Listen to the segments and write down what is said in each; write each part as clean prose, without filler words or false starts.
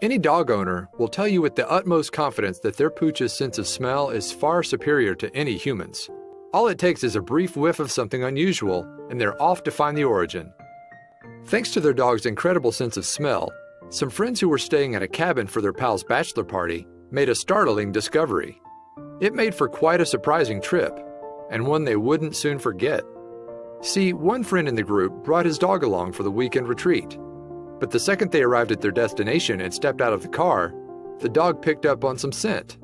Any dog owner will tell you with the utmost confidence that their pooch's sense of smell is far superior to any human's. All it takes is a brief whiff of something unusual, and they're off to find the origin. Thanks to their dog's incredible sense of smell, some friends who were staying at a cabin for their pal's bachelor party made a startling discovery. It made for quite a surprising trip, and one they wouldn't soon forget. See, one friend in the group brought his dog along for the weekend retreat. But the second they arrived at their destination and stepped out of the car, the dog picked up on some scent.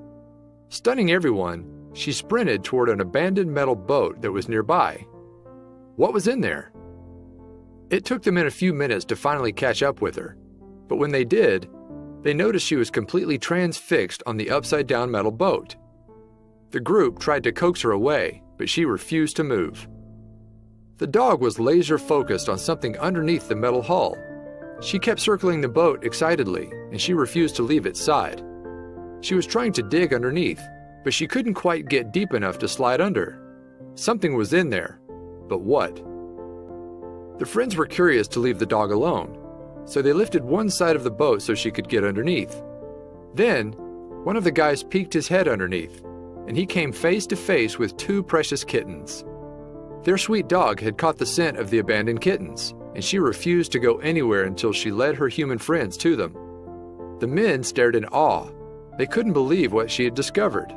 Stunning everyone, she sprinted toward an abandoned metal boat that was nearby. What was in there? It took them a few minutes to finally catch up with her, but when they did, they noticed she was completely transfixed on the upside-down metal boat. The group tried to coax her away, but she refused to move. The dog was laser-focused on something underneath the metal hull. She kept circling the boat excitedly, and she refused to leave its side. She was trying to dig underneath, but she couldn't quite get deep enough to slide under. Something was in there, but what? The friends were curious to leave the dog alone, so they lifted one side of the boat so she could get underneath. Then, one of the guys peeked his head underneath, and he came face to face with two precious kittens. Their sweet dog had caught the scent of the abandoned kittens, and she refused to go anywhere until she led her human friends to them. The men stared in awe. They couldn't believe what she had discovered.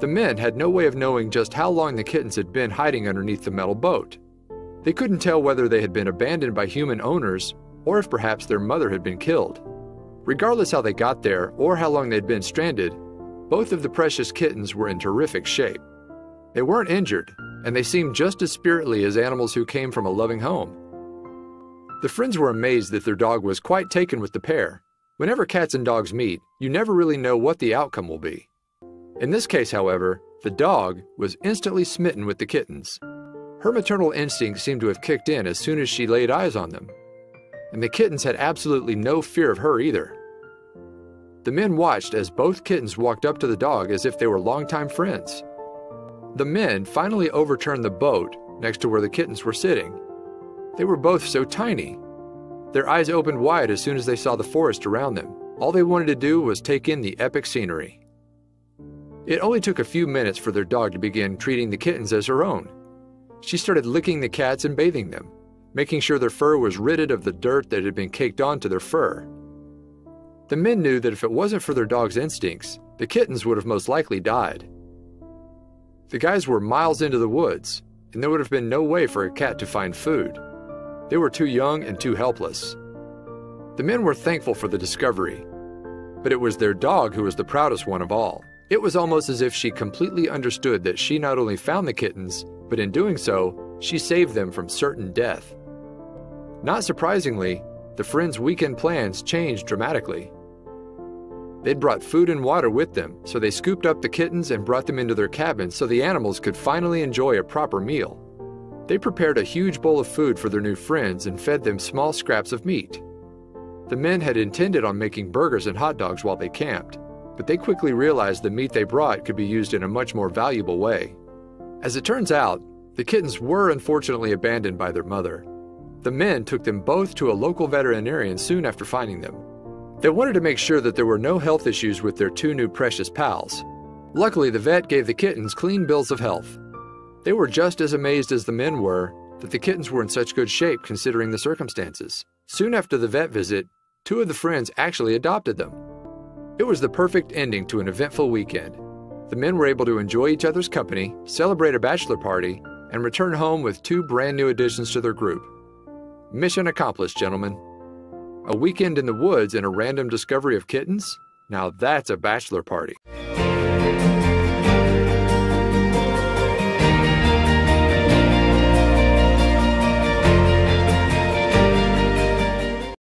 The men had no way of knowing just how long the kittens had been hiding underneath the metal boat. They couldn't tell whether they had been abandoned by human owners or if perhaps their mother had been killed. Regardless how they got there or how long they'd been stranded, both of the precious kittens were in terrific shape. They weren't injured, and they seemed just as spiritly as animals who came from a loving home. The friends were amazed that their dog was quite taken with the pair. Whenever cats and dogs meet, you never really know what the outcome will be. In this case, however, the dog was instantly smitten with the kittens. Her maternal instinct seemed to have kicked in as soon as she laid eyes on them. And the kittens had absolutely no fear of her either. The men watched as both kittens walked up to the dog as if they were longtime friends. The men finally overturned the boat next to where the kittens were sitting. They were both so tiny. Their eyes opened wide as soon as they saw the forest around them. All they wanted to do was take in the epic scenery. It only took a few minutes for their dog to begin treating the kittens as her own. She started licking the cats and bathing them, making sure their fur was ridded of the dirt that had been caked onto their fur. The men knew that if it wasn't for their dog's instincts, the kittens would have most likely died. The guys were miles into the woods, and there would have been no way for a cat to find food. They were too young and too helpless. The men were thankful for the discovery, but it was their dog who was the proudest one of all. It was almost as if she completely understood that she not only found the kittens, but in doing so, she saved them from certain death. Not surprisingly, the friends' weekend plans changed dramatically. They'd brought food and water with them, so they scooped up the kittens and brought them into their cabin so the animals could finally enjoy a proper meal. They prepared a huge bowl of food for their new friends and fed them small scraps of meat. The men had intended on making burgers and hot dogs while they camped, but they quickly realized the meat they brought could be used in a much more valuable way. As it turns out, the kittens were unfortunately abandoned by their mother. The men took them both to a local veterinarian soon after finding them. They wanted to make sure that there were no health issues with their two new precious pals. Luckily, the vet gave the kittens clean bills of health. They were just as amazed as the men were that the kittens were in such good shape considering the circumstances. Soon after the vet visit, two of the friends actually adopted them. It was the perfect ending to an eventful weekend. The men were able to enjoy each other's company, celebrate a bachelor party, and return home with two brand new additions to their group. Mission accomplished, gentlemen. A weekend in the woods and a random discovery of kittens? Now that's a bachelor party.